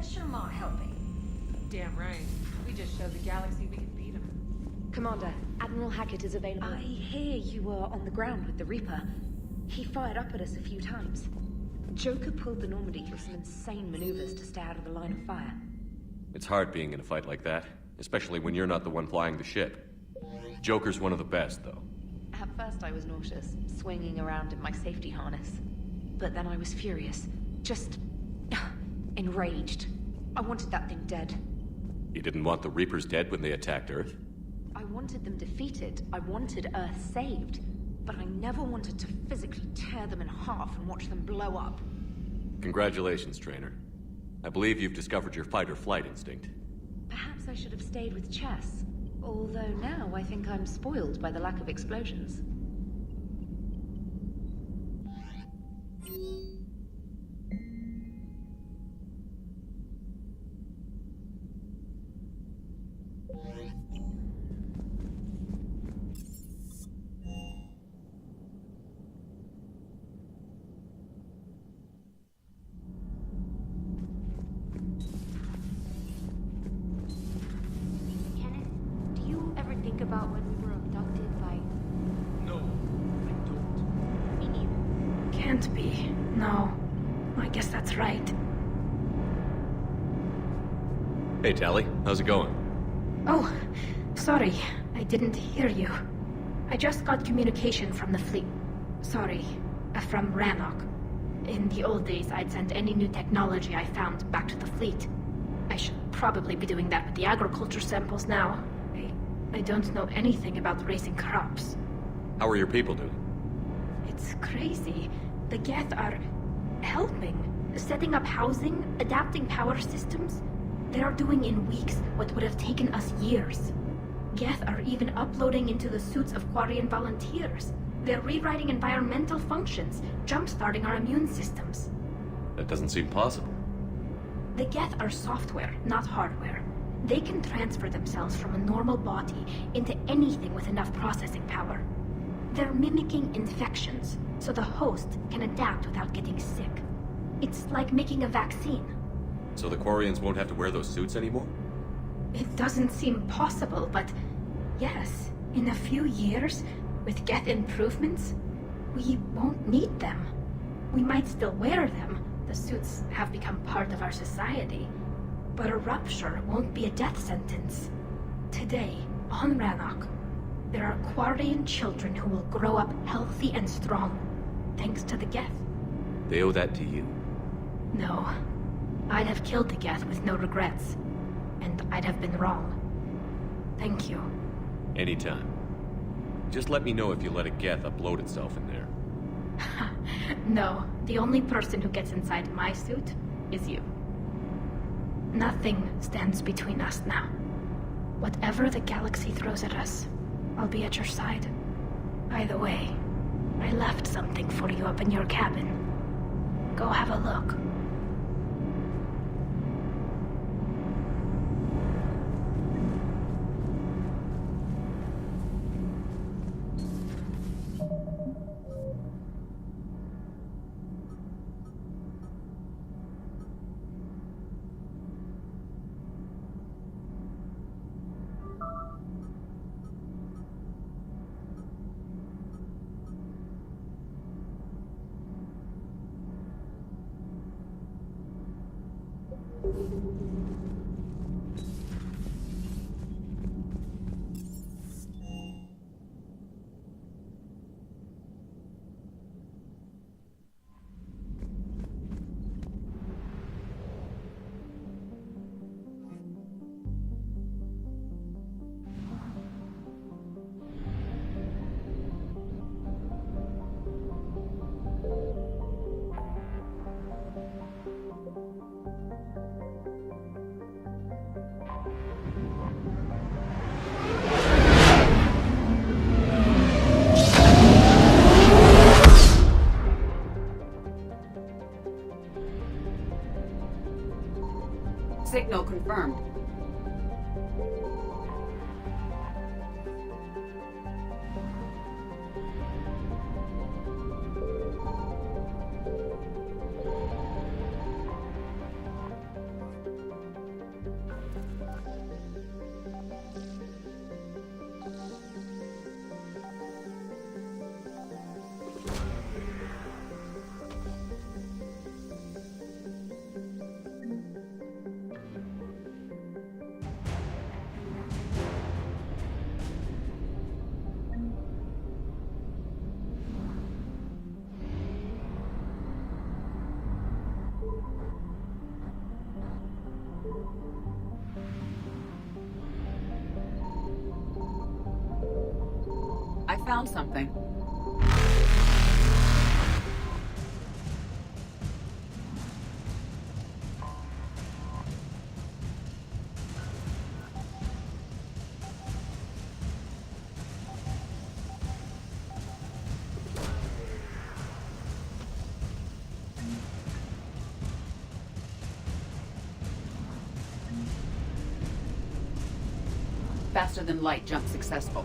Shamar helping. Damn right. We just showed the galaxy we could beat him. Commander, Admiral Hackett is available. I hear you were on the ground with the Reaper. He fired up at us a few times. Joker pulled the Normandy through some insane maneuvers to stay out of the line of fire. It's hard being in a fight like that, especially when you're not the one flying the ship. Joker's one of the best, though. At first I was nauseous, swinging around in my safety harness. But then I was furious. Just... enraged. I wanted that thing dead. You didn't want the Reapers dead when they attacked Earth? I wanted them defeated. I wanted Earth saved. But I never wanted to physically tear them in half and watch them blow up. Congratulations, Trainer. I believe you've discovered your fight-or-flight instinct. Perhaps I should have stayed with chess. Although now I think I'm spoiled by the lack of explosions. About when we were abducted by... No, I don't. Me neither. Can't be. No. I guess that's right. Hey, Tally. How's it going? Oh, sorry. I didn't hear you. I just got communication from the fleet. Sorry. From Rannoch. In the old days, I'd send any new technology I found back to the fleet. I should probably be doing that with the agriculture samples now. I don't know anything about raising crops. How are your people doing? It's crazy. The Geth are helping. Setting up housing, adapting power systems. They are doing in weeks what would have taken us years. Geth are even uploading into the suits of Quarian volunteers. They're rewriting environmental functions, jump-starting our immune systems. That doesn't seem possible. The Geth are software, not hardware. They can transfer themselves from a normal body into anything with enough processing power. They're mimicking infections, so the host can adapt without getting sick. It's like making a vaccine. So the Quarians won't have to wear those suits anymore? It doesn't seem possible, but yes, in a few years, with Geth improvements, we won't need them. We might still wear them. The suits have become part of our society. But a rupture won't be a death sentence. Today, on Rannoch, there are Quarian children who will grow up healthy and strong, thanks to the Geth. They owe that to you. No. I'd have killed the Geth with no regrets. And I'd have been wrong. Thank you. Anytime. Just let me know if you let a Geth upload itself in there. No, the only person who gets inside my suit is you. Nothing stands between us now. Whatever the galaxy throws at us, I'll be at your side. By the way, I left something for you up in your cabin. Go have a look. Signal confirmed. I found something. Faster than light jump successful.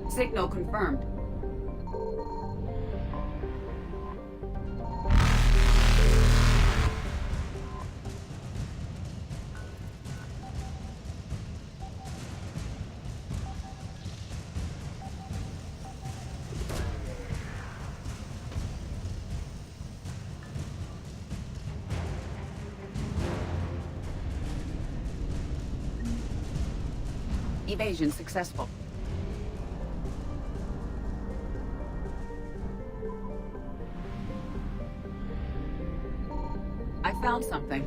Signal confirmed. Evasion successful. I found something.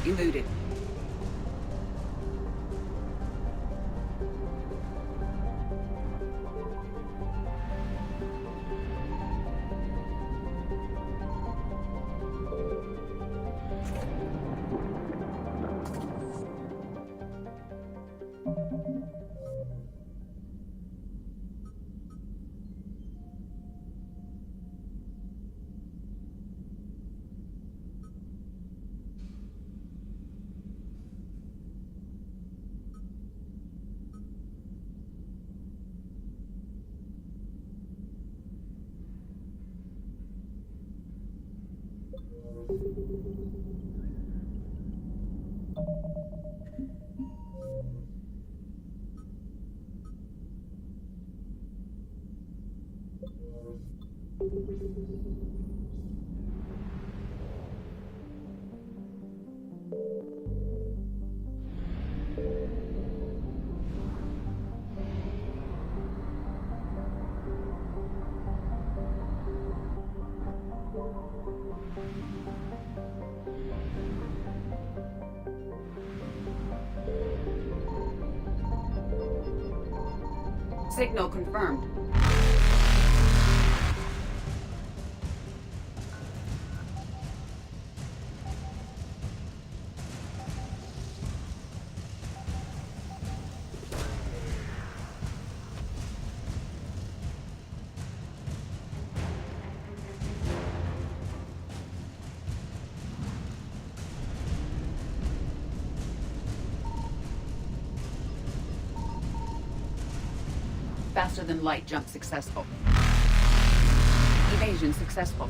Eluded. Signal confirmed. Faster than light jump successful. Evasion successful.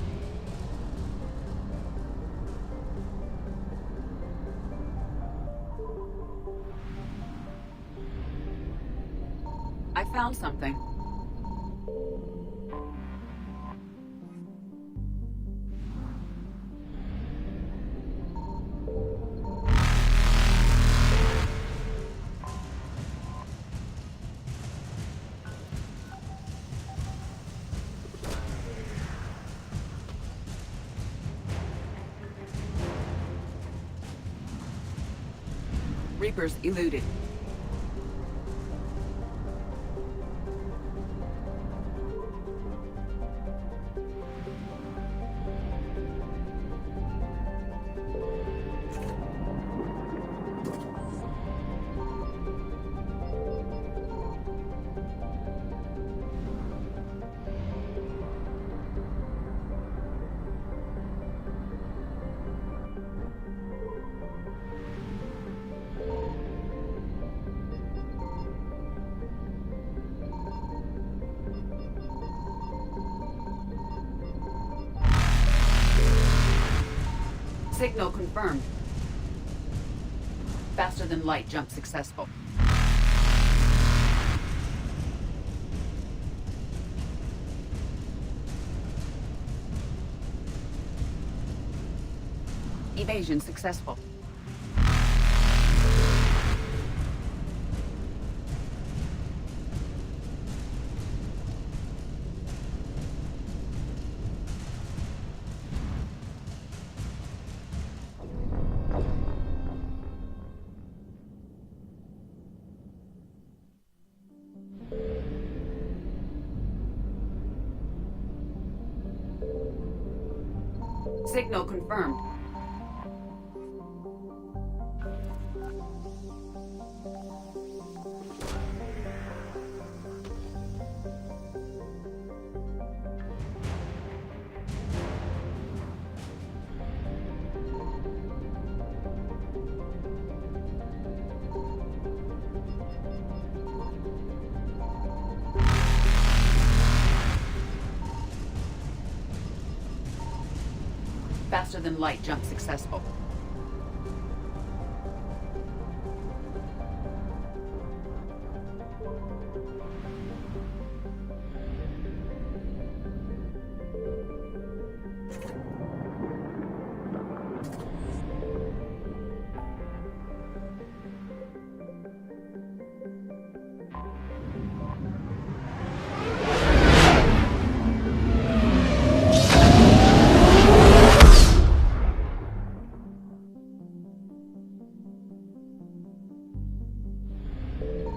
I found something. Reapers eluded. Signal confirmed. Faster than light jump successful. Evasion successful. Signal confirmed. Faster than light jump successful.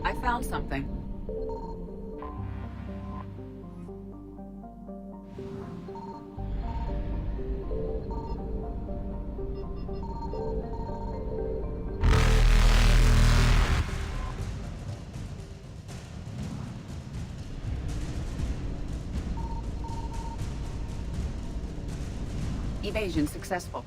I found something. Evasion successful.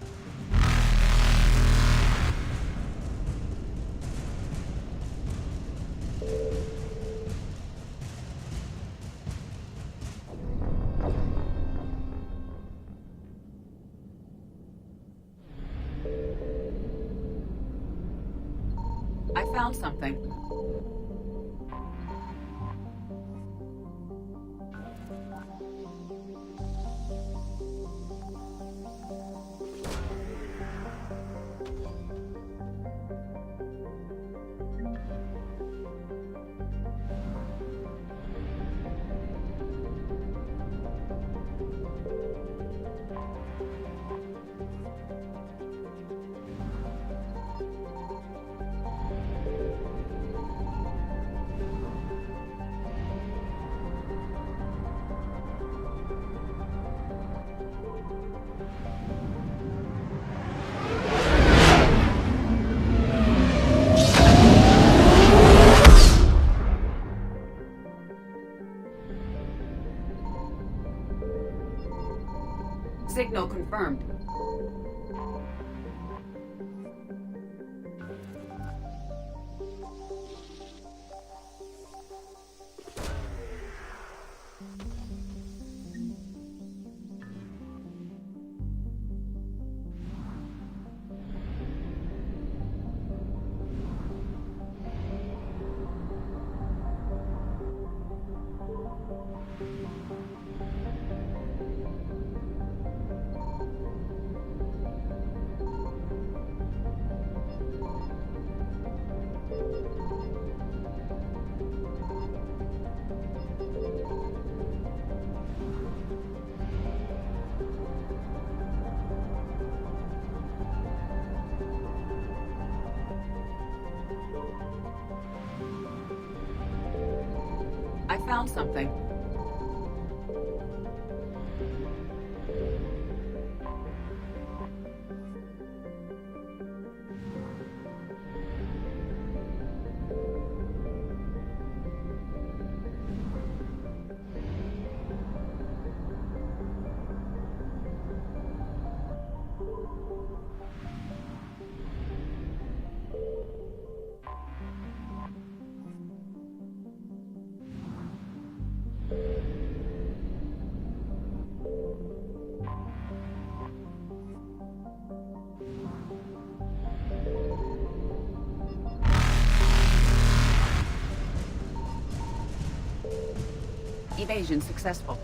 I found something. confirmed. I found something. Evasion successful.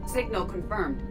Signal confirmed.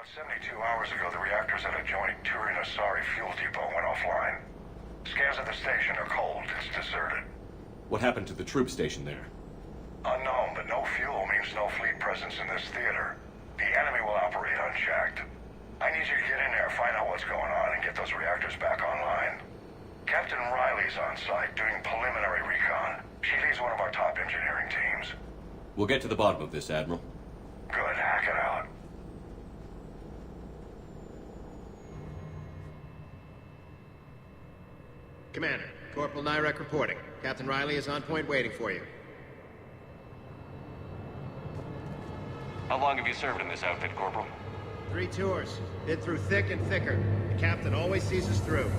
About 72 hours ago, the reactors at adjoining Turin-Asari fuel depot went offline. Scans of the station are cold. It's deserted. What happened to the troop station there? Unknown, but no fuel means no fleet presence in this theater. The enemy will operate unchecked. I need you to get in there, find out what's going on, and get those reactors back online. Captain Riley's on site doing preliminary recon. She leads one of our top engineering teams. We'll get to the bottom of this, Admiral. Good, hack it out. Commander, Corporal Nyrek reporting. Captain Riley is on point waiting for you. How long have you served in this outfit, Corporal? 3 tours. Been through thick and thicker. The captain always sees us through.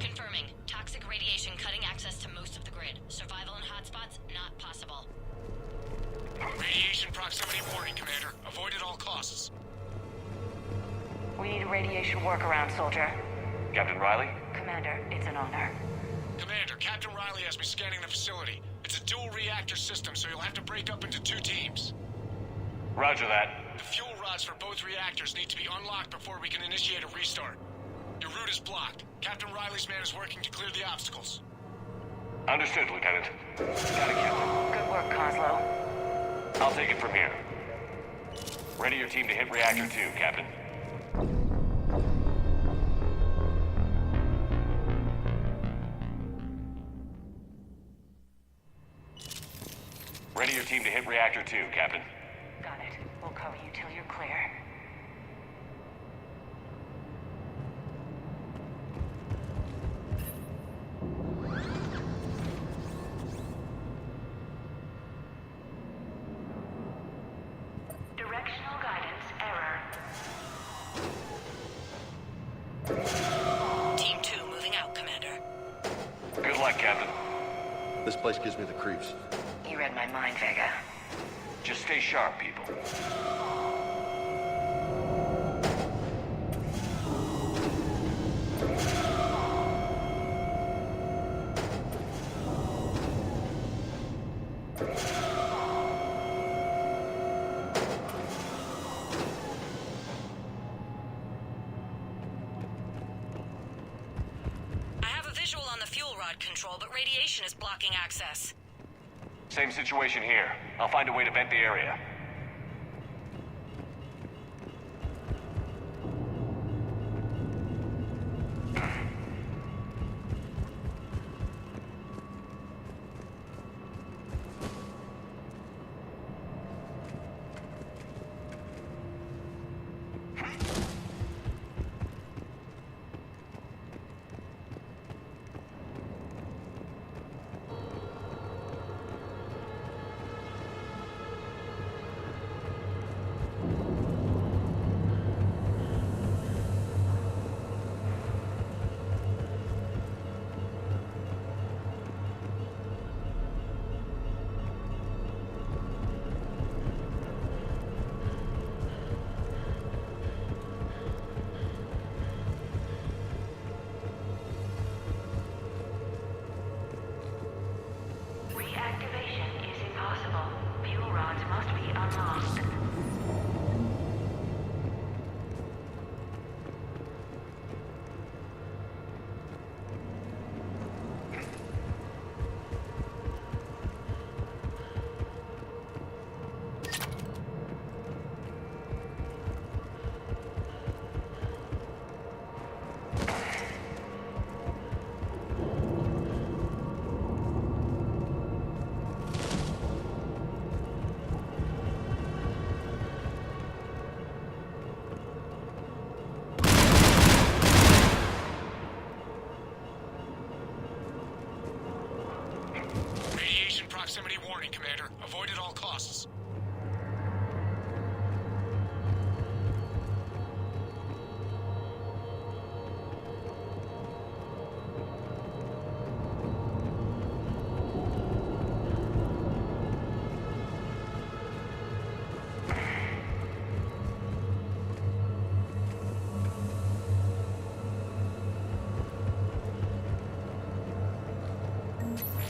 Confirming. Toxic radiation cutting access to most of the grid. Survival in hotspots, not possible. Radiation proximity warning, Commander. Avoid at all costs. We need a radiation workaround, soldier. Captain Riley? Commander, it's an honor. Commander, Captain Riley has me scanning the facility. It's a dual reactor system, so you'll have to break up into 2 teams. Roger that. The fuel rods for both reactors need to be unlocked before we can initiate a restart. Your route is blocked. Captain Riley's man is working to clear the obstacles. Understood, Lieutenant. Got it, Captain. Good work, Coslow. I'll take it from here. Ready your team to hit Reactor 2, Captain. Ready your team to hit Reactor 2, Captain. Got it. We'll cover you till you're clear. Directional guidance error. Team 2 moving out, Commander. Good luck, Captain. This place gives me the creeps. You read my mind, Vega. Just stay sharp, people. I have a visual on the fuel rod control, but radiation is blocking access. Same situation here. I'll find a way to vent the area. Reactivation is impossible. Fuel rods must be unlocked. Radiation proximity warning, Commander. Avoid at all costs.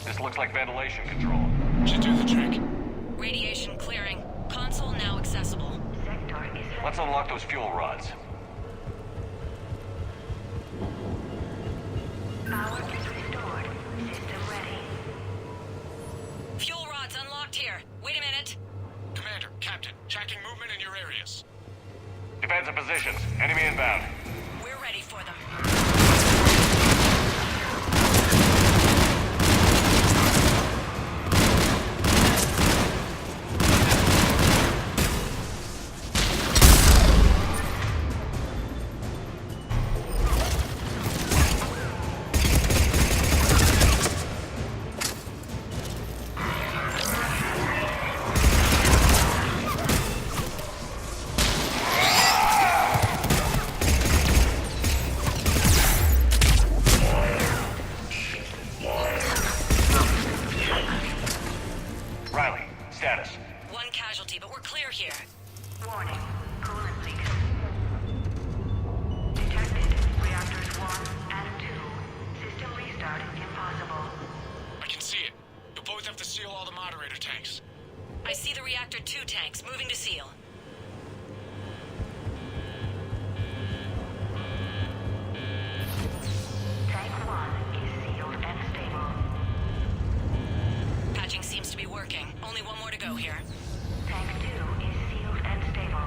This looks like ventilation control. Should do the trick. Radiation clearing. Console now accessible. Sector is Let's unlock those fuel rods. power is restored. System ready. Fuel rods unlocked here. Wait a minute. Commander, Captain, tracking movement in your areas. Defensive positions. Enemy inbound. We're ready for them. Riley, status. One casualty, but we're clear here. Warning. Coolant leak. Detected. Reactors 1 and 2. System restart impossible. seal all the moderator tanks. I see the Reactor 2 tanks moving to seal. Tank 1 is sealed and stable. Patching seems to be working. Only one more to go here. Tank 2 is sealed and stable.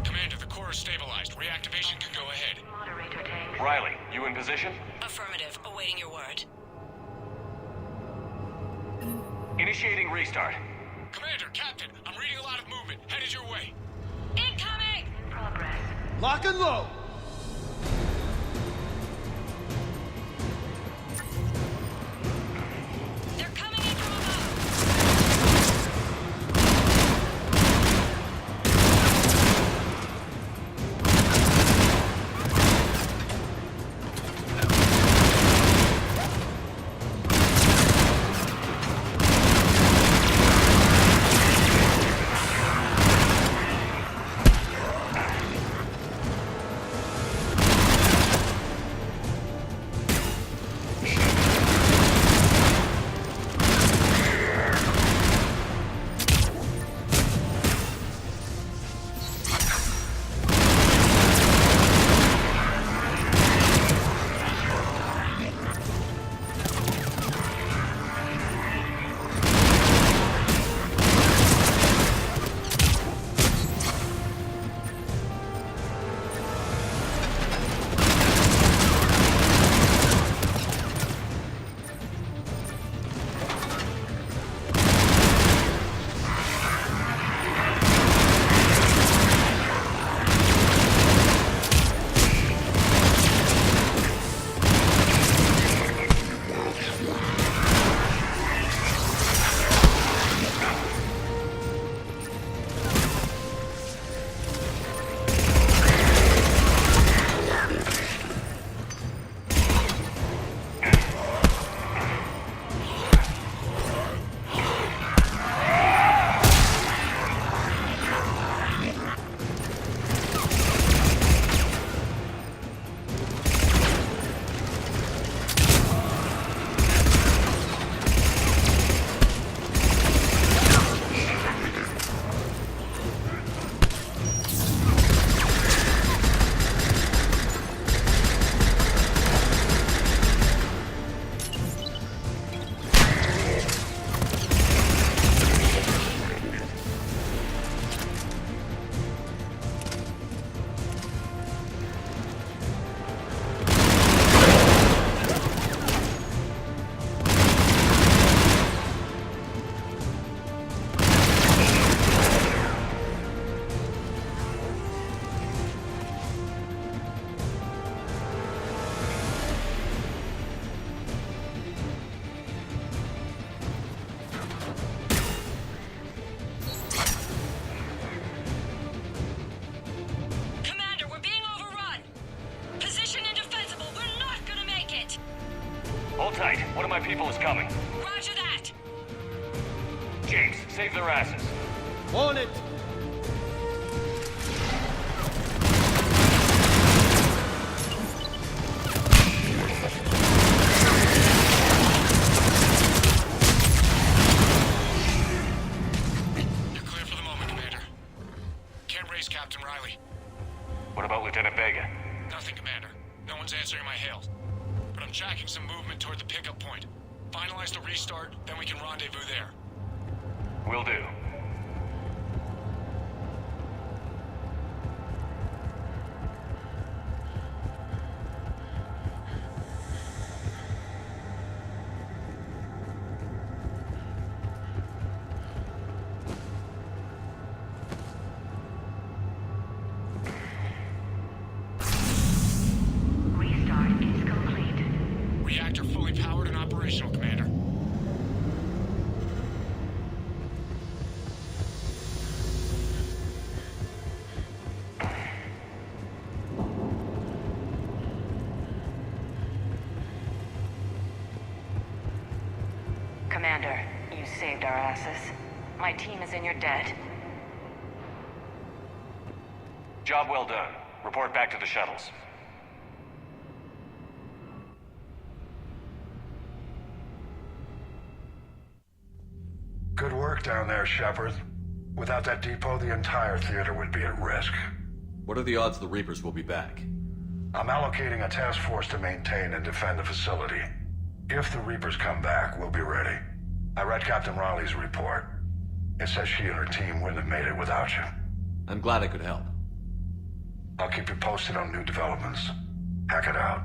Commander, the core is stabilized. Reactivation can go ahead. Moderator tanks. Riley, you in position? Affirmative. Awaiting your word. Initiating restart. Commander, Captain, I'm reading a lot of movement. Headed your way. Incoming! Progress. Lock and load! They're coming in from above! Hold tight. One of my people is coming. Roger that. James, save their asses. On it! You're clear for the moment, Commander. Can't raise Captain Riley. What about Lieutenant Vega? Nothing, Commander. No one's answering my hails. But I'm tracking some movement toward the pickup point. Finalize the restart, then we can rendezvous there. Will do. Restart is complete. Reactor fully powered and operational, Commander. Commander, you saved our asses. My team is in your debt. Job well done. Report back to the shuttles. Good work down there, Shepard. Without that depot, the entire theater would be at risk. What are the odds the Reapers will be back? I'm allocating a task force to maintain and defend the facility. If the Reapers come back, we'll be ready. I read Captain Raleigh's report. It says she and her team wouldn't have made it without you. I'm glad I could help. I'll keep you posted on new developments. Hack it out.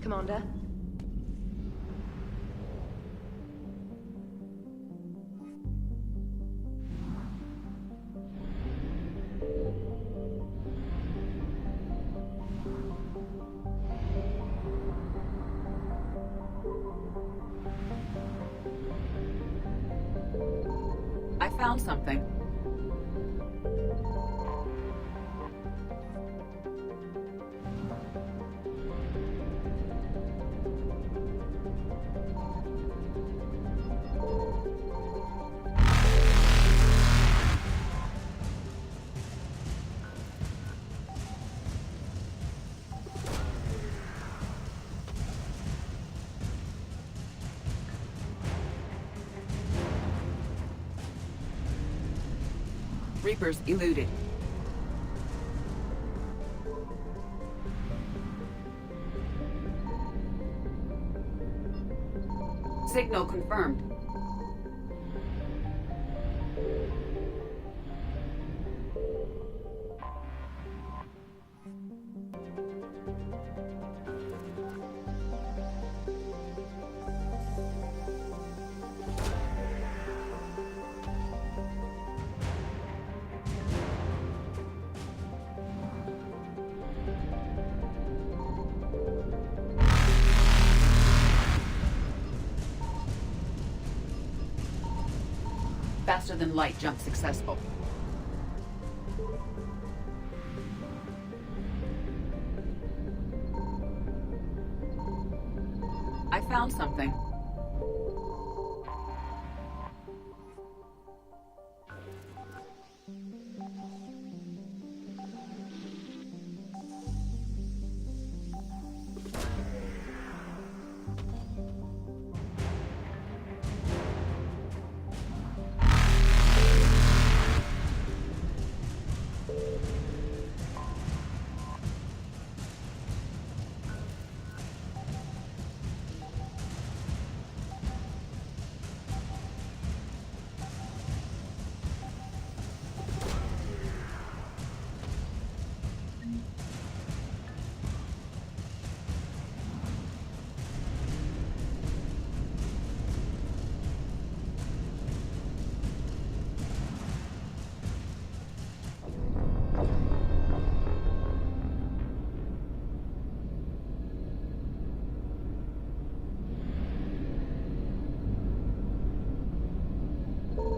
Commander? I found something. Reapers eluded. Signal confirmed. Faster than light jump successful. I found something.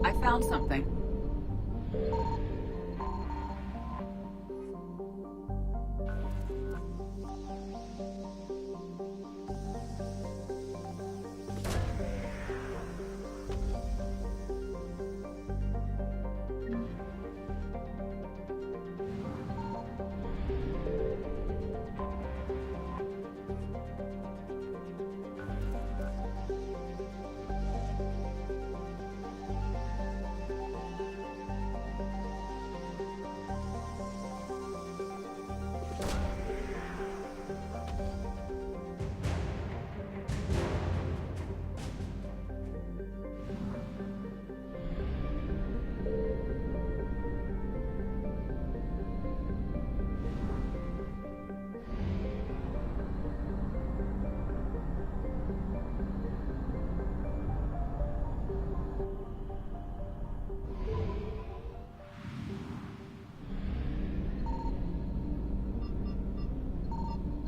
I found something.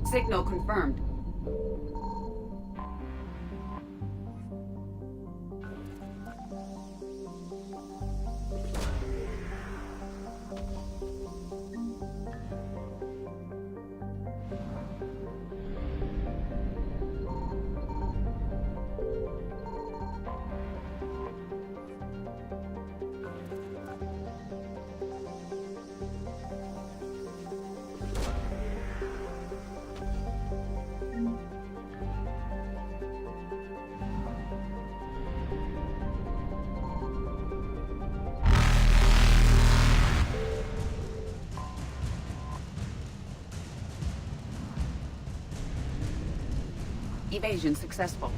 Signal confirmed. Evasion successful.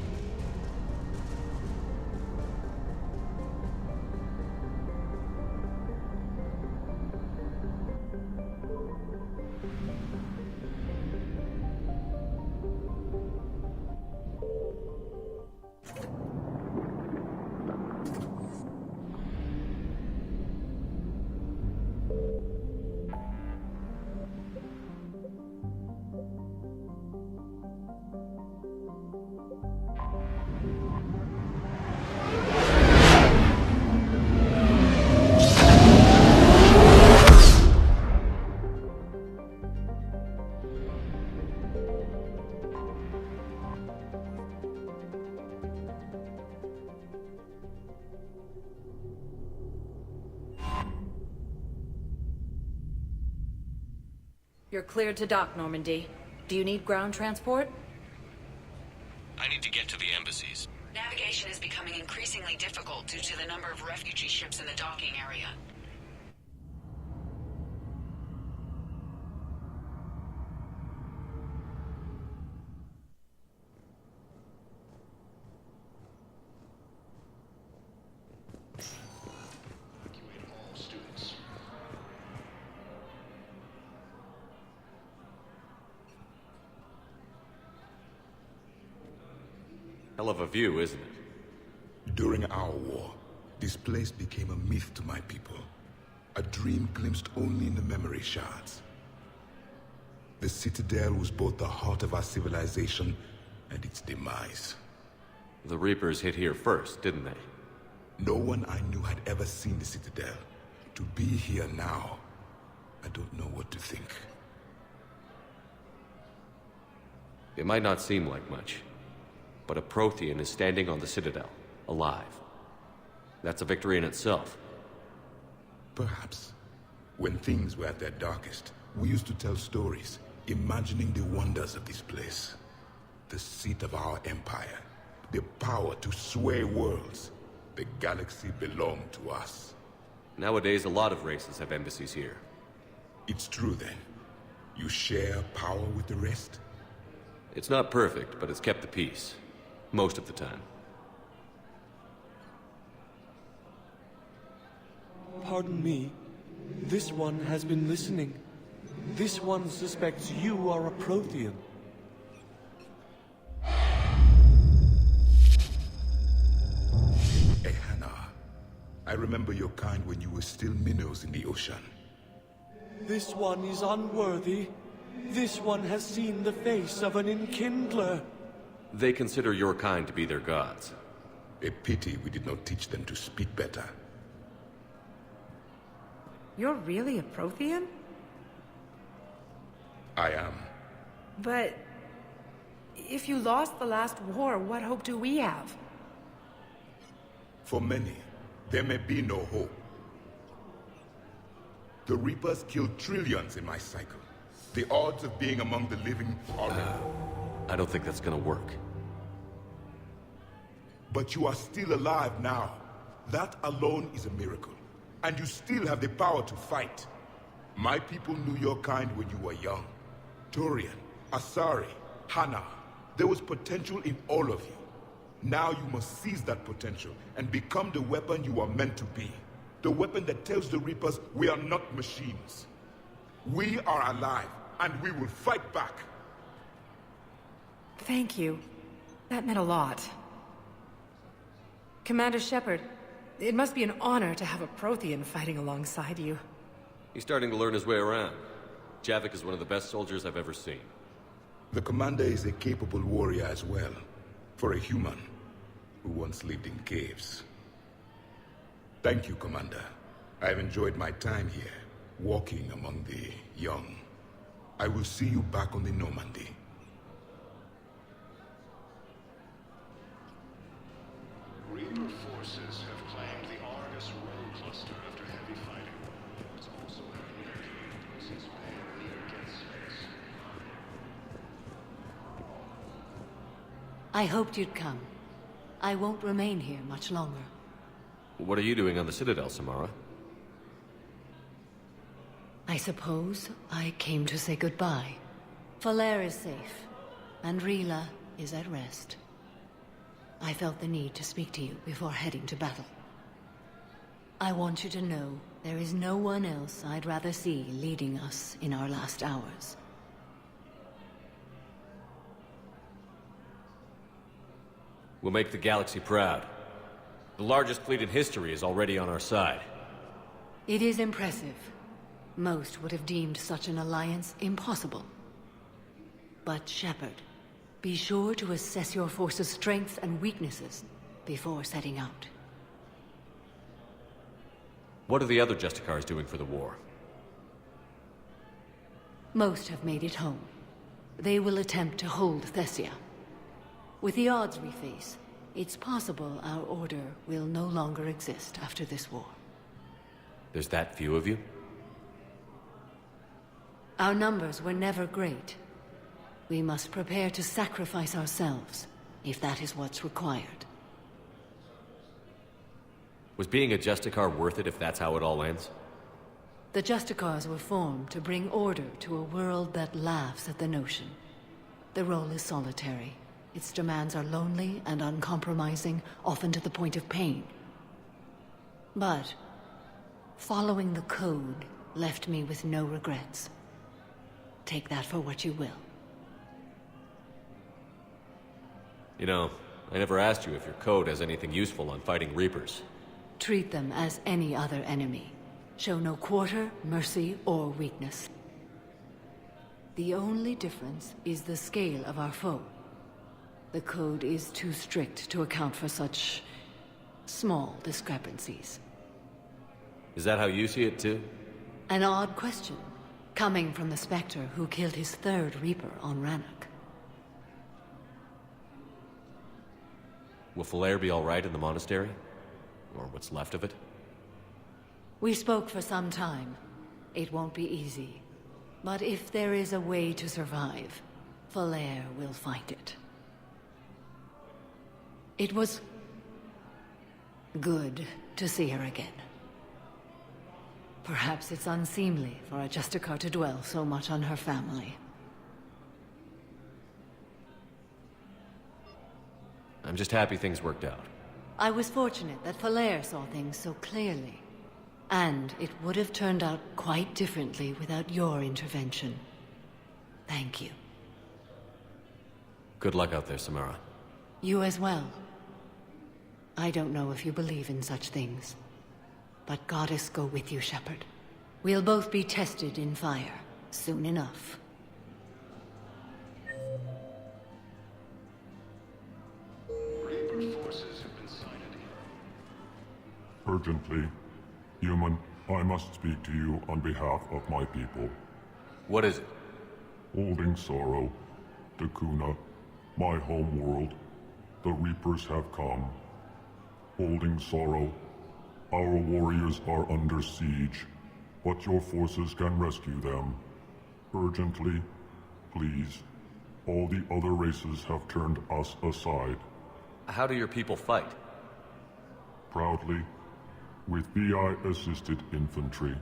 You're cleared to dock, Normandy. Do you need ground transport? I need to get to the embassies. Navigation is becoming increasingly difficult due to the number of refugee ships in the docking area. Hell of a view, isn't it? During our war, this place became a myth to my people. A dream glimpsed only in the memory shards. The Citadel was both the heart of our civilization and its demise. The Reapers hit here first, didn't they? No one I knew had ever seen the Citadel. To be here now, I don't know what to think. It might not seem like much, but a Prothean is standing on the Citadel, alive. That's a victory in itself. Perhaps. When things were at their darkest, we used to tell stories, imagining the wonders of this place. The seat of our empire, the power to sway worlds. The galaxy belonged to us. Nowadays, a lot of races have embassies here. It's true then. You share power with the rest? It's not perfect, but it's kept the peace. Most of the time. Pardon me. This one has been listening. This one suspects you are a Prothean. Hey, Hannah. I remember your kind when you were still minnows in the ocean. This one is unworthy. This one has seen the face of an enkindler. They consider your kind to be their gods. A pity we did not teach them to speak better. You're really a Prothean? I am. But if you lost the last war, what hope do we have? For many, there may be no hope. The Reapers killed trillions in my cycle. The odds of being among the living are... I don't think that's gonna work. But you are still alive now. That alone is a miracle. And you still have the power to fight. My people knew your kind when you were young. Turian, Asari, Hannah. There was potential in all of you. Now you must seize that potential and become the weapon you are meant to be. The weapon that tells the Reapers we are not machines. We are alive, and we will fight back. Thank you. That meant a lot. Commander Shepard, it must be an honor to have a Prothean fighting alongside you. He's starting to learn his way around. Javik is one of the best soldiers I've ever seen. The commander is a capable warrior as well, for a human who once lived in caves. Thank you, Commander. I have enjoyed my time here, walking among the young. I will see you back on the Normandy. Reaper forces have claimed the Argus Road cluster after heavy fighting. It's also heavily since Pan near gets space. I hoped you'd come. I won't remain here much longer. What are you doing on the Citadel, Samara? I suppose I came to say goodbye. Falere is safe, and Rila is at rest. I felt the need to speak to you before heading to battle. I want you to know there is no one else I'd rather see leading us in our last hours. We'll make the galaxy proud. The largest fleet in history is already on our side. It is impressive. Most would have deemed such an alliance impossible. But Shepard, be sure to assess your force's strengths and weaknesses before setting out. What are the other Justicars doing for the war? Most have made it home. They will attempt to hold Thessia. With the odds we face, it's possible our order will no longer exist after this war. There's that few of you? Our numbers were never great. We must prepare to sacrifice ourselves, if that is what's required. Was being a Justicar worth it if that's how it all ends? The Justicars were formed to bring order to a world that laughs at the notion. The role is solitary. Its demands are lonely and uncompromising, often to the point of pain. But following the code left me with no regrets. Take that for what you will. You know, I never asked you if your code has anything useful on fighting Reapers. Treat them as any other enemy. Show no quarter, mercy, or weakness. The only difference is the scale of our foe. The code is too strict to account for such small discrepancies. Is that how you see it too? An odd question, coming from the Spectre who killed his third Reaper on Rannoch. Will Falere be all right in the monastery? Or what's left of it? We spoke for some time. It won't be easy. But if there is a way to survive, Falere will find it. It was good to see her again. Perhaps it's unseemly for a Justicar to dwell so much on her family. I'm just happy things worked out. I was fortunate that Falere saw things so clearly. And it would have turned out quite differently without your intervention. Thank you. Good luck out there, Samara. You as well. I don't know if you believe in such things, but Goddess go with you, Shepard. We'll both be tested in fire, soon enough. Reaper forces have been sighted. Urgently, human, I must speak to you on behalf of my people. What is it? Holding Sorrow, Dakuna, my home world, the Reapers have come. Holding Sorrow, our warriors are under siege, but your forces can rescue them. Urgently, please. All the other races have turned us aside. How do your people fight? Proudly, with BI-assisted infantry.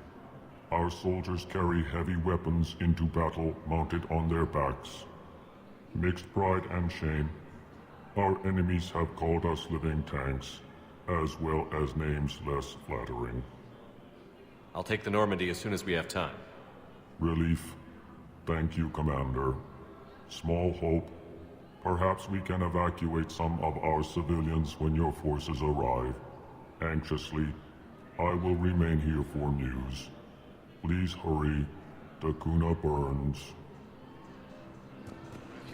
Our soldiers carry heavy weapons into battle mounted on their backs. Mixed pride and shame, our enemies have called us living tanks, as well as names less flattering. I'll take the Normandy as soon as we have time. Relief. Thank you, Commander. Small hope. Perhaps we can evacuate some of our civilians when your forces arrive. Anxiously, I will remain here for news. Please hurry. Dakuna burns. I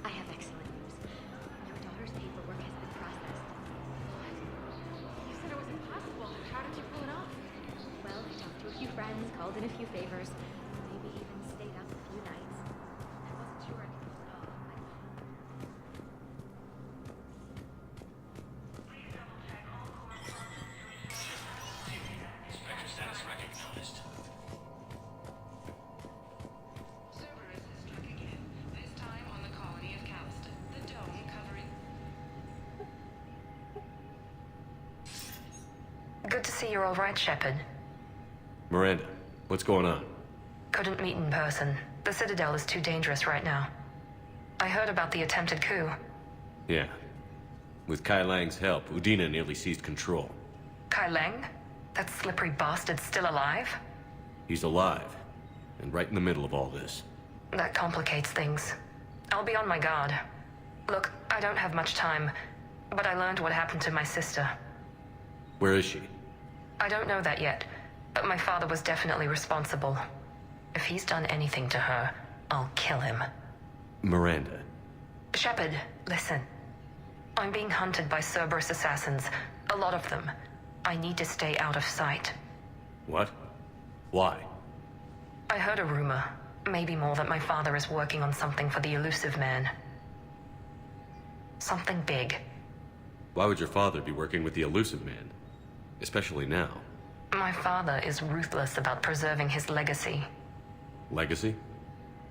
have excellent news. Your daughter's paperwork has been processed. What? You said it was impossible. How did you pull it off? Well, I talked to a few friends, called in a few favors, maybe even stayed up a few nights. I wasn't sure I could pull it off, but... Inspector status recognized. Cerberus has struck again, this time on the colony of Calliston. The dome covering... Good to see you're all right, Shepard. Miranda, what's going on? Couldn't meet in person. The Citadel is too dangerous right now. I heard about the attempted coup. Yeah. With Kai Lang's help, Udina nearly seized control. Kai Lang? That slippery bastard's still alive? He's alive, and right in the middle of all this. That complicates things. I'll be on my guard. Look, I don't have much time, but I learned what happened to my sister. Where is she? I don't know that yet, but my father was definitely responsible. If he's done anything to her, I'll kill him. Miranda. Shepard, listen. I'm being hunted by Cerberus assassins. A lot of them. I need to stay out of sight. What? Why? I heard a rumor, maybe more, that my father is working on something for the Elusive Man. Something big. Why would your father be working with the Elusive Man? Especially now. My father is ruthless about preserving his legacy. Legacy?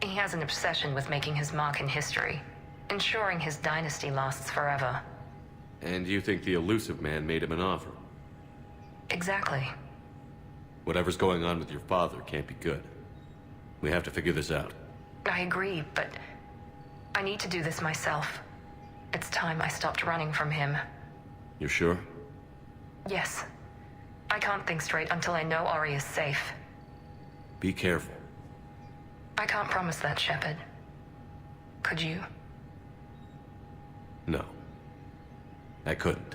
He has an obsession with making his mark in history, ensuring his dynasty lasts forever. And you think the Elusive Man made him an offer? Exactly. Whatever's going on with your father can't be good. We have to figure this out. I agree, but I need to do this myself. It's time I stopped running from him. You're sure? Yes. I can't think straight until I know Ori is safe. Be careful. I can't promise that, Shepard. Could you? No. I couldn't.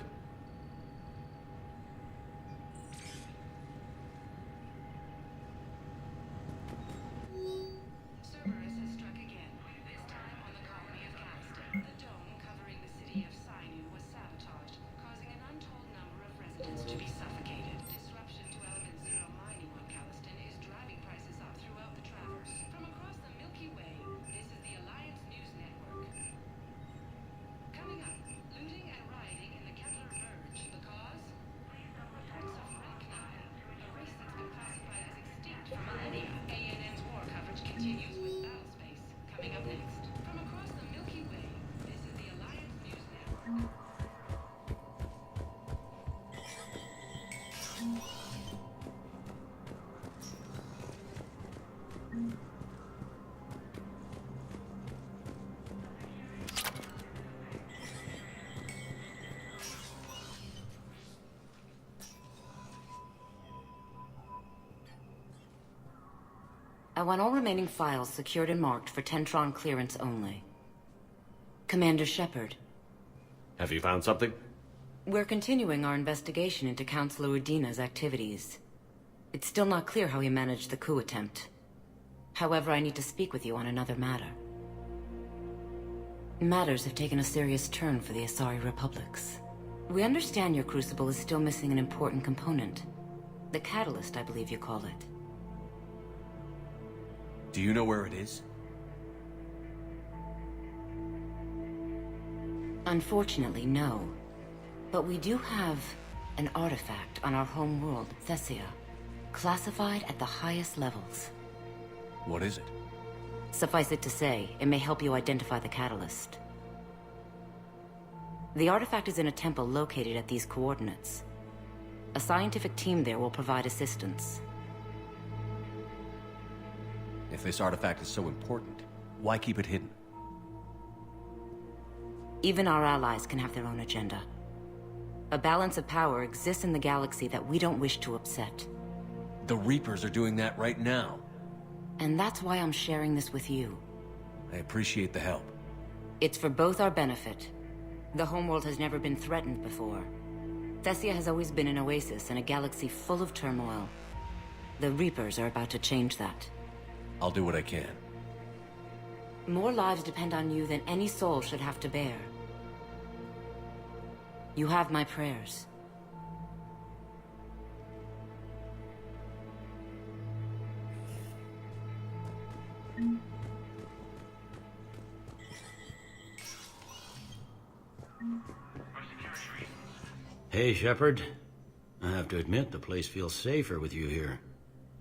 Cerberus has struck again, this time on the colony of Calliston. The dome covering the city of Sinew was sabotaged, causing an untold number of residents to be suffocated. Disruption to Element Zero mining on Calliston is driving prices up throughout the Traverse. From across the Milky Way, this is the Alliance News Network. Coming up, looting and rioting in the Kepler Verge. The cause? Reports of Recknai, a race that's been classified as extinct for millennia. ANN's war coverage continues with Battlespace. Coming up next, from across the Milky Way, this is the Alliance News Network. I want all remaining files secured and marked for Tentron clearance only. Commander Shepard. Have you found something? We're continuing our investigation into Councilor Udina's activities. It's still not clear how he managed the coup attempt. However, I need to speak with you on another matter. Matters have taken a serious turn for the Asari Republics. We understand your crucible is still missing an important component. The catalyst, I believe you call it. Do you know where it is? Unfortunately, no. But we do have an artifact on our home world, Thessia, classified at the highest levels. What is it? Suffice it to say, it may help you identify the catalyst. The artifact is in a temple located at these coordinates. A scientific team there will provide assistance. If this artifact is so important, why keep it hidden? Even our allies can have their own agenda. A balance of power exists in the galaxy that we don't wish to upset. The Reapers are doing that right now. And that's why I'm sharing this with you. I appreciate the help. It's for both our benefit. The homeworld has never been threatened before. Thessia has always been an oasis in a galaxy full of turmoil. The Reapers are about to change that. I'll do what I can. More lives depend on you than any soul should have to bear. You have my prayers. Hey, Shepard. I have to admit, the place feels safer with you here.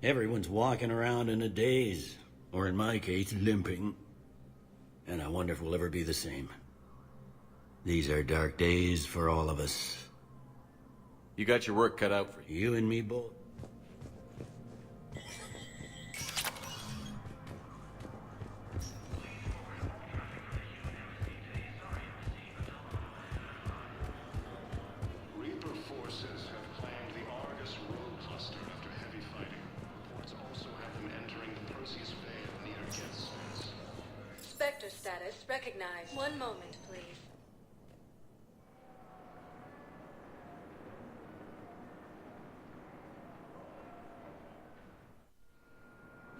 Everyone's walking around in a daze, or in my case, limping. And I wonder if we'll ever be the same. These are dark days for all of us. You got your work cut out for you. You and me both. Spectre status recognized. One moment, please.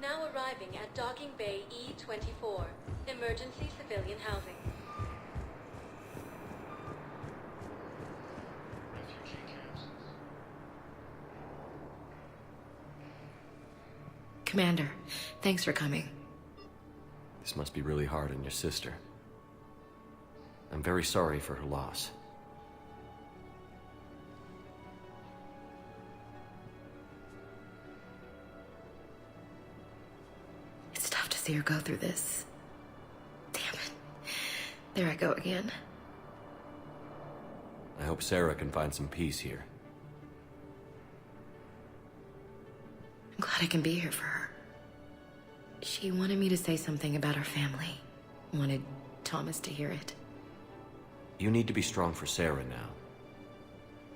Now arriving at Docking Bay E-24, emergency civilian housing. Commander, thanks for coming. This must be really hard on your sister. I'm very sorry for her loss. It's tough to see her go through this. Damn it. There I go again. I hope Sarah can find some peace here. I'm glad I can be here for her. She wanted me to say something about her family. Wanted Thomas to hear it. You need to be strong for Sarah now.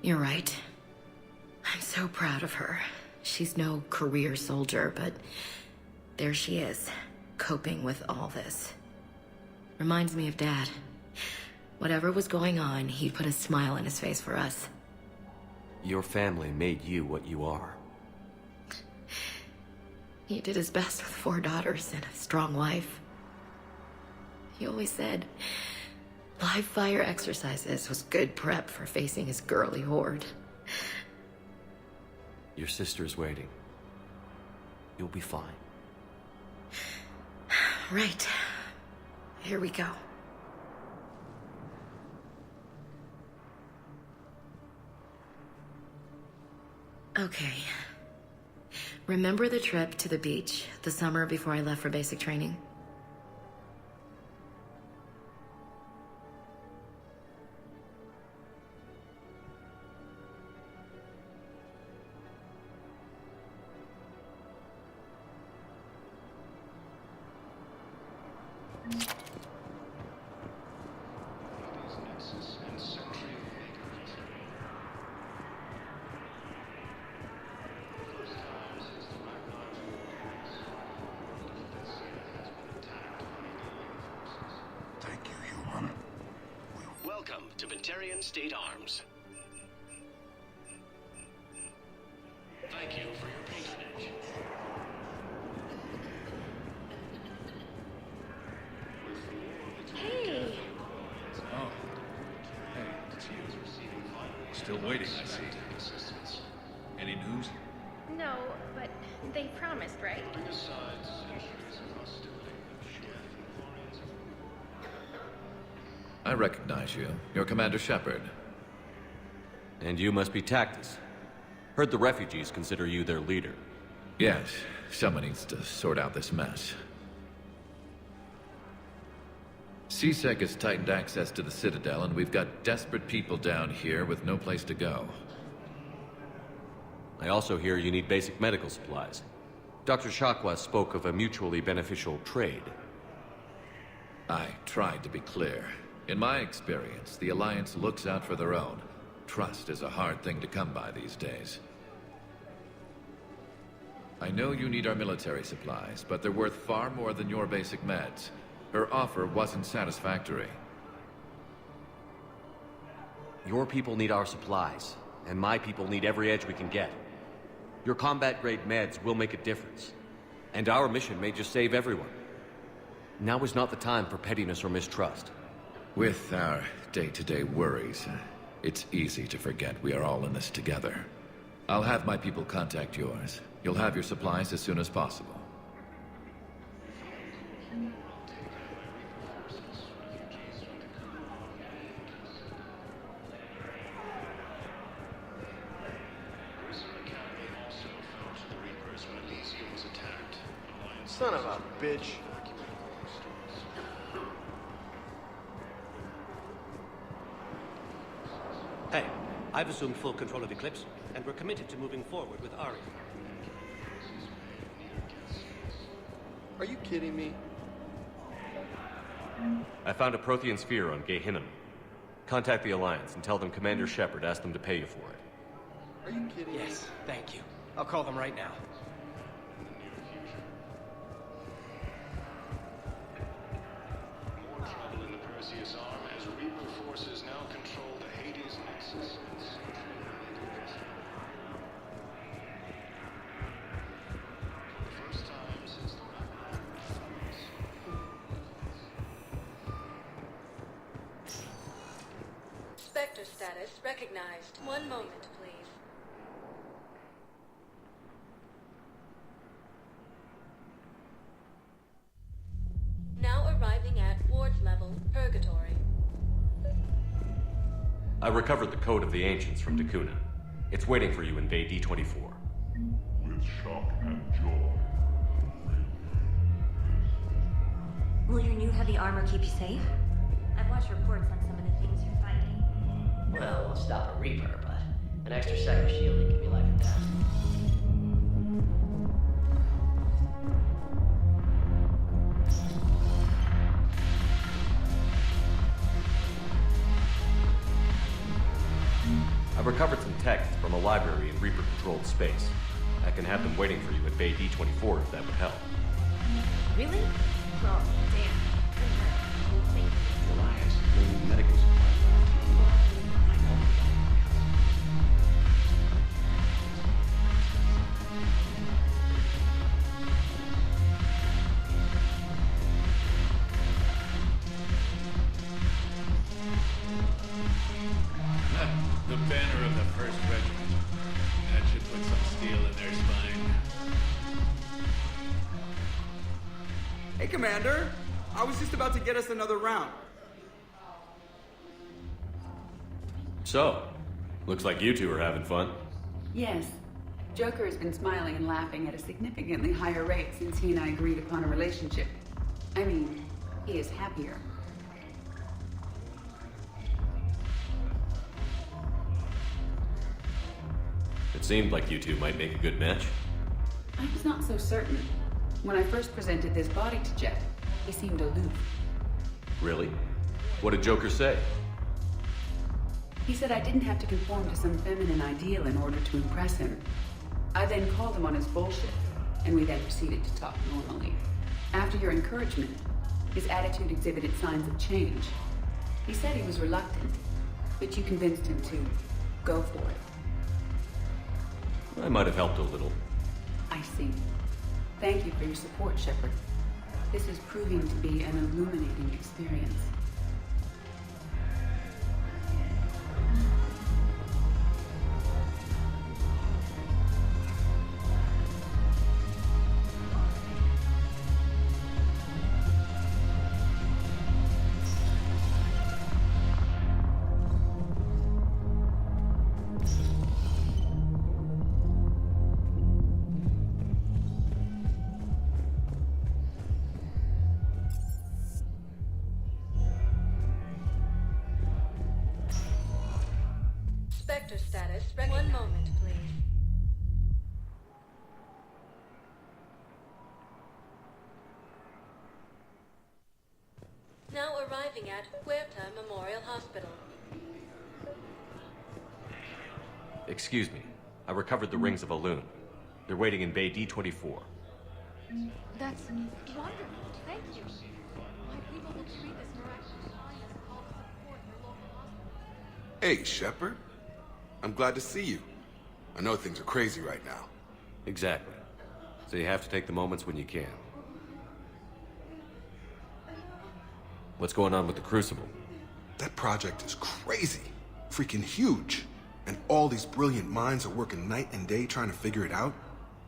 You're right. I'm so proud of her. She's no career soldier, but there she is, coping with all this. Reminds me of Dad. Whatever was going on, he'd put a smile on his face for us. Your family made you what you are. He did his best with 4 daughters and a strong wife. He always said live fire exercises was good prep for facing his girly horde. Your sister's waiting. You'll be fine. Right. Here we go. Okay. Remember the trip to the beach the summer before I left for basic training? Welcome to Batarian State Arms. Thank you for your patronage. Hey! Oh. Hey. Still waiting, I see. Any news? No, but they promised, right? I recognize you. You're Commander Shepard. And you must be Tactus. Heard the refugees consider you their leader. Yes, someone needs to sort out this mess. CSEC has tightened access to the Citadel, and we've got desperate people down here with no place to go. I also hear you need basic medical supplies. Dr. Shakwa spoke of a mutually beneficial trade. I tried to be clear. In my experience, the Alliance looks out for their own. Trust is a hard thing to come by these days. I know you need our military supplies, but they're worth far more than your basic meds. Her offer wasn't satisfactory. Your people need our supplies, and my people need every edge we can get. Your combat-grade meds will make a difference, and our mission may just save everyone. Now is not the time for pettiness or mistrust. With our day-to-day worries, it's easy to forget we are all in this together. I'll have my people contact yours. You'll have your supplies as soon as possible. Son of a bitch. Hey, I've assumed full control of Eclipse, and we're committed to moving forward with Ari. Are you kidding me? I found a Prothean sphere on Gehinnom. Contact the Alliance and tell them Commander Shepard asked them to pay you for it. Are you kidding me? Yes, thank you. I'll call them right now. Spectre status recognized. One moment, please. Now arriving at ward level, Purgatory. I recovered the Code of the Ancients from Dakuna. It's waiting for you in Bay D-24. With shock and joy. Will your new heavy armor keep you safe? I've watched reports on some of the things you're fighting. Well, we'll stop a Reaper, but an extra set of shielding can be life and death. I recovered some texts from a library in Reaper-controlled space. I can have them waiting for you at Bay D-24 if that would help. Really? Oh, damn. Thank you. Alliance, bring medical supplies. The banner of the 1st Regiment. That should put some steel in their spine. Hey, Commander. I was just about to get us another round. So, looks like you two are having fun. Yes. Joker has been smiling and laughing at a significantly higher rate since he and I agreed upon a relationship. I mean, he is happier. It seemed like you two might make a good match. I was not so certain. When I first presented this body to Jeff, he seemed aloof. Really? What did Joker say? He said I didn't have to conform to some feminine ideal in order to impress him. I then called him on his bullshit, and we then proceeded to talk normally. After your encouragement, his attitude exhibited signs of change. He said he was reluctant, but you convinced him to go for it. I might have helped a little. I see. Thank you for your support, Shepard. This is proving to be an illuminating experience. Spectre status recognized. One moment, please. Now arriving at Huerta Memorial Hospital. Excuse me. I recovered the rings of Elune. They're waiting in Bay D-24. That's wonderful. Thank you. My people will treat this miraculous find as a call to support your local hospital. Hey, Shepard. I'm glad to see you. I know things are crazy right now. Exactly. So you have to take the moments when you can. What's going on with the Crucible? That project is crazy. Freaking huge. And all these brilliant minds are working night and day trying to figure it out.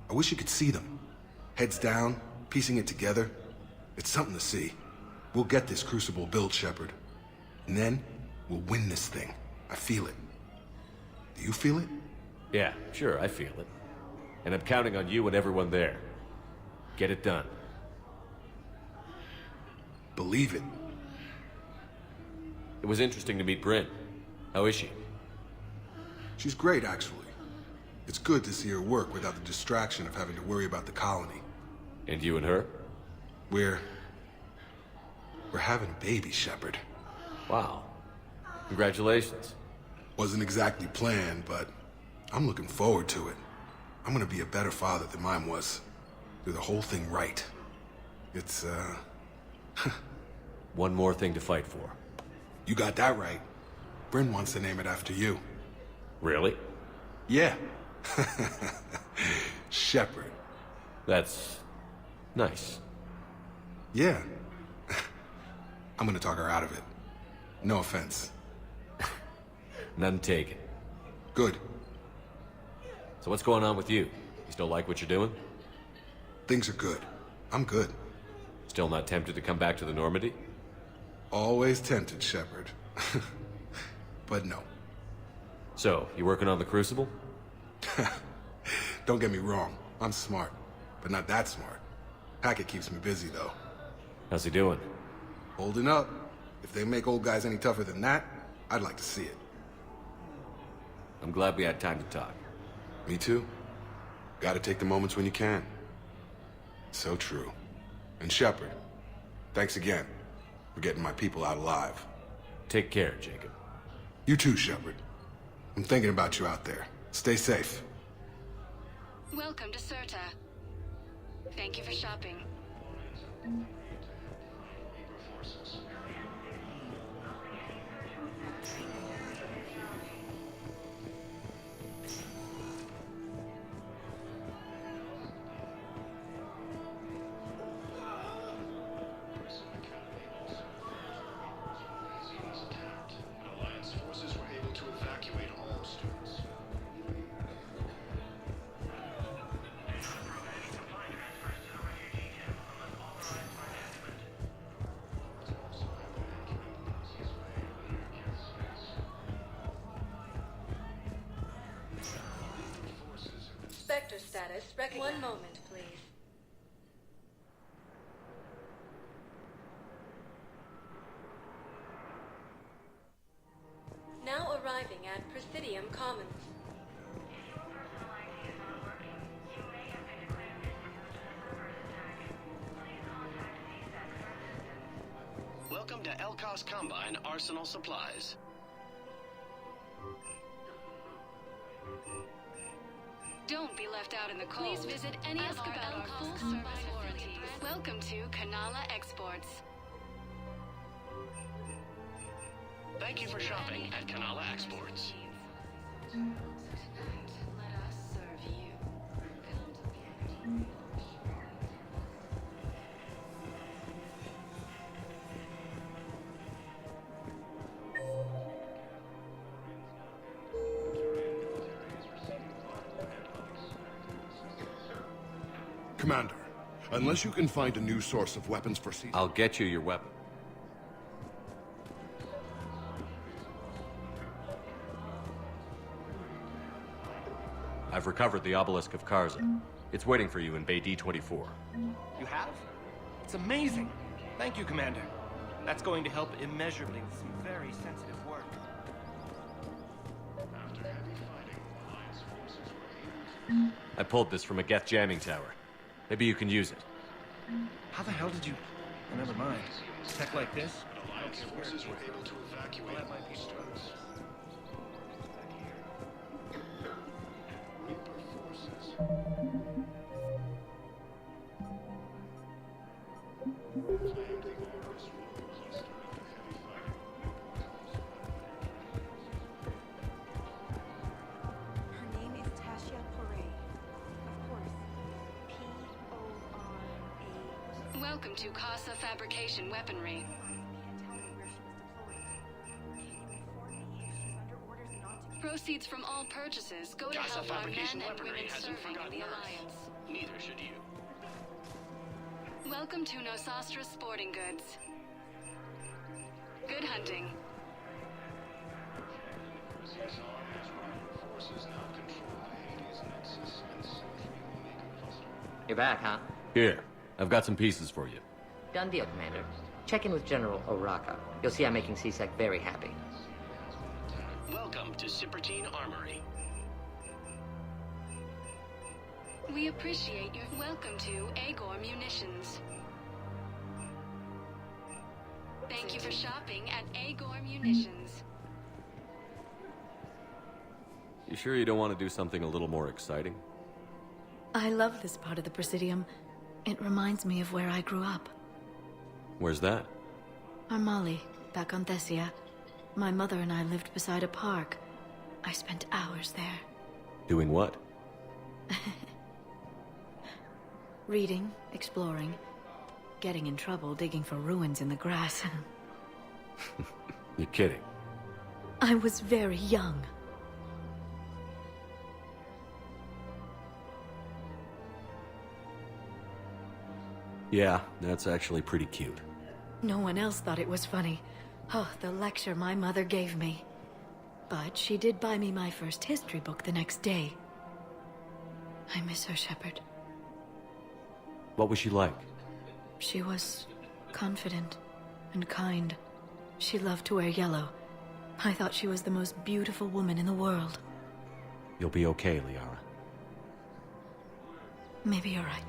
I wish you could see them. Heads down, piecing it together. It's something to see. We'll get this Crucible built, Shepard. And then, we'll win this thing. I feel it. Do you feel it? Yeah, sure, I feel it. And I'm counting on you and everyone there. Get it done. Believe it. It was interesting to meet Bryn. How is she? She's great, actually. It's good to see her work without the distraction of having to worry about the colony. And you and her? We're having a baby, Shepard. Wow. Congratulations. Wasn't exactly planned, but I'm looking forward to it. I'm gonna be a better father than mine was. Do the whole thing right. It's, One more thing to fight for. You got that right. Bryn wants to name it after you. Really? Yeah. Shepard. That's nice. Yeah. I'm gonna talk her out of it. No offense. None taken. Good. So what's going on with you? You still like what you're doing? Things are good. I'm good. Still not tempted to come back to the Normandy? Always tempted, Shepard. But no. So, you working on the Crucible? Don't get me wrong. I'm smart. But not that smart. Hackett keeps me busy, though. How's he doing? Holding up. If they make old guys any tougher than that, I'd like to see it. I'm glad we had time to talk. Me too. Gotta take the moments when you can. So true. And Shepard, thanks again for getting my people out alive. Take care, Jacob. You too, Shepard. I'm thinking about you out there. Stay safe. Welcome to Serta. Thank you for shopping. Alliance forces were able to evacuate all students. Spectre status recognized. One moment, please. Now arriving at Presidium Commons. Welcome to Elkos Combine Arsenal Supplies. Don't be left out in the cold. Please visit any of our full-service warranties. Welcome to Kanala Exports. Thank you for shopping at Kanala Exports. Tonight, let us serve you. Commander, unless you can find a new source of weapons for Caesar... I'll get you your weapon. I've recovered the obelisk of Karza. It's waiting for you in Bay D-24. You have? It's amazing. Thank you, Commander. That's going to help immeasurably with some very sensitive work. I pulled this from a Geth jamming tower. Maybe you can use it. How the hell did you... Oh, never mind. Tech like this? Alliance forces were able to evacuate all students. Welcome to Casa Fabrication Weaponry. Proceeds from all purchases go to Casa help our men Fabrication and Weaponry women hasn't serving in forgotten the Earth. Alliance. Neither should you. Welcome to Nosastra Sporting Goods. Good hunting. You're back, huh? Here, I've got some pieces for you. Done deal, Commander. Check in with General Oraka. You'll see I'm making C-Sec very happy. Welcome to Cypertine Armory. We appreciate your welcome to Agor Munitions. Thank you for shopping at Agor Munitions. You sure you don't want to do something a little more exciting? I love this part of the Presidium. It reminds me of where I grew up. Where's that? Armali, back on Thessia. My mother and I lived beside a park. I spent hours there. Doing what? Reading, exploring, getting in trouble digging for ruins in the grass. You're kidding. I was very young. Yeah, that's actually pretty cute. No one else thought it was funny. Oh, the lecture my mother gave me. But she did buy me my first history book the next day. I miss her, Shepard. What was she like? She was confident and kind. She loved to wear yellow. I thought she was the most beautiful woman in the world. You'll be okay, Liara. Maybe you're right.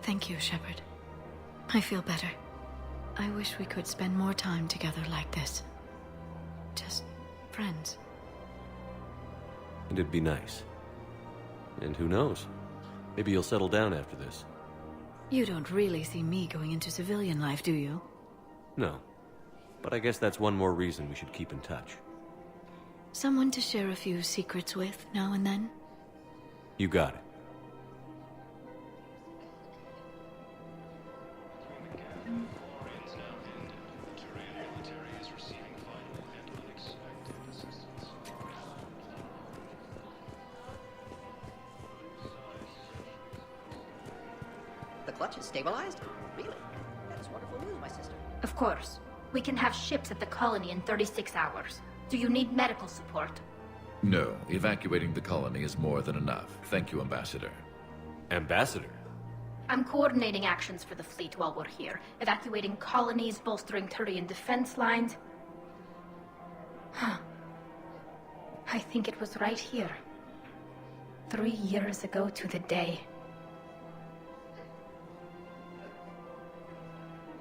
Thank you, Shepard. I feel better. I wish we could spend more time together like this. Just friends. And it'd be nice. And who knows? Maybe you'll settle down after this. You don't really see me going into civilian life, do you? No. But I guess that's one more reason we should keep in touch. Someone to share a few secrets with now and then? You got it. The clutch is stabilized? Really? That is wonderful news, my sister. Of course. We can have ships at the colony in 36 hours. Do you need medical support? No, evacuating the colony is more than enough. Thank you, Ambassador. Ambassador? I'm coordinating actions for the fleet while we're here. Evacuating colonies, bolstering Turian defense lines. Huh. I think it was right here. 3 years ago to the day.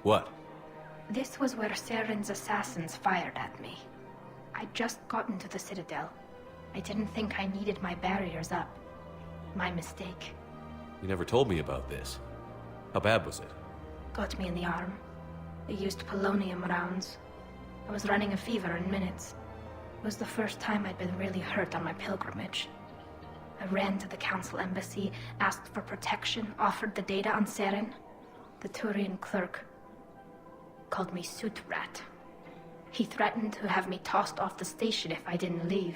What? This was where Saren's assassins fired at me. I'd just gotten to the Citadel. I didn't think I needed my barriers up. My mistake. You never told me about this. How bad was it? Got me in the arm. They used polonium rounds. I was running a fever in minutes. It was the first time I'd been really hurt on my pilgrimage. I ran to the Council embassy, asked for protection, offered the data on Saren. The Turian clerk called me Soot Rat. He threatened to have me tossed off the station if I didn't leave.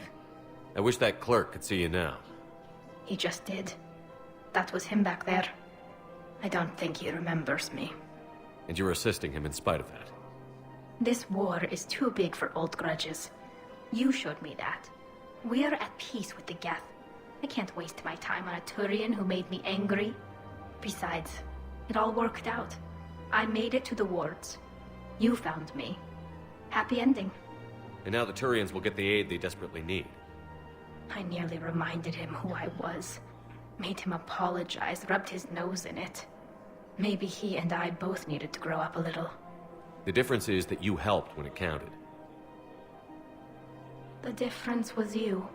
I wish that clerk could see you now. He just did. That was him back there. I don't think he remembers me. And you're assisting him in spite of that. This war is too big for old grudges. You showed me that. We're at peace with the Geth. I can't waste my time on a Turian who made me angry. Besides, it all worked out. I made it to the wards. You found me. Happy ending. And now the Turians will get the aid they desperately need. I nearly reminded him who I was. Made him apologize, rubbed his nose in it. Maybe he and I both needed to grow up a little. The difference is that you helped when it counted. The difference was you.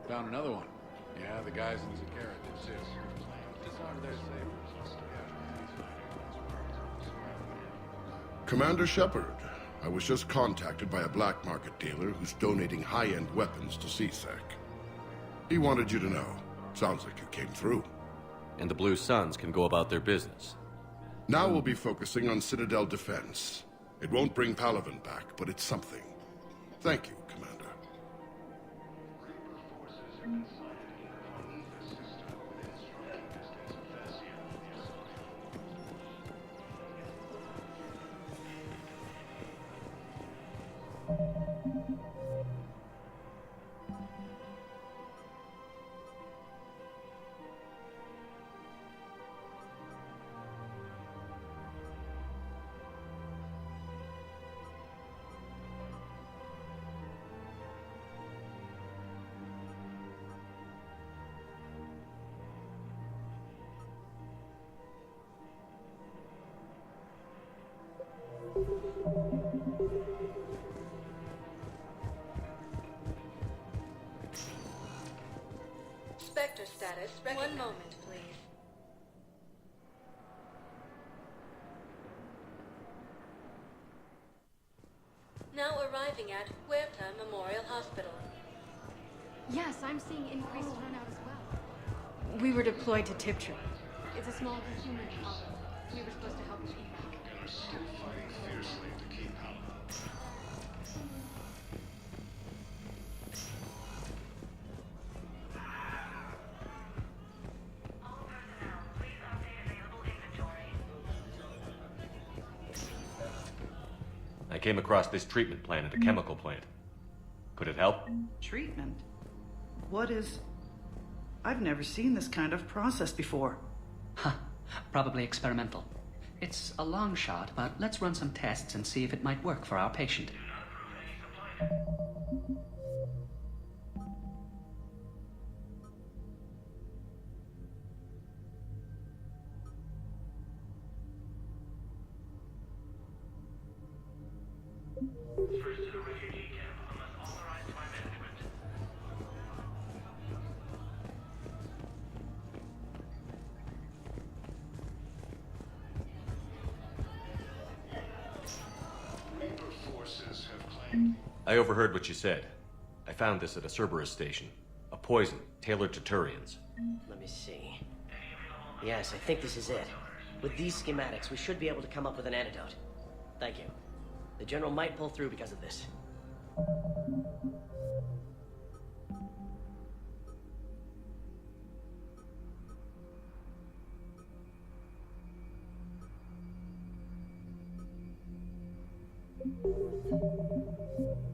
Found another one. Yeah, the guys in Zakara did too. Just over there saving. Commander Shepard, I was just contacted by a black market dealer who's donating high-end weapons to CSEC. He wanted you to know. Sounds like you came through. And the Blue Suns can go about their business. Now we'll be focusing on Citadel defense. It won't bring Palaven back, but it's something. Thank you, Commander. Spectre status. One moment, please. Now arriving at Huerta Memorial Hospital. Yes, I'm seeing increased turnout as well. We were deployed to Tiptree. It's a small human problem. We were supposed to help you back. And are still fighting fiercely to keep Palaven. I came across this treatment plant at a chemical plant. Could it help? Treatment? What is... I've never seen this kind of process before. Huh. Probably experimental. It's a long shot, but let's run some tests and see if it might work for our patient. First to the refugee camp, unless authorized by management. Reaper forces have claimed... I overheard what you said. I found this at a Cerberus station. A poison tailored to Turians. Let me see. Yes, I think this is it. With these schematics, we should be able to come up with an antidote. Thank you. The General might pull through because of this. Thank you.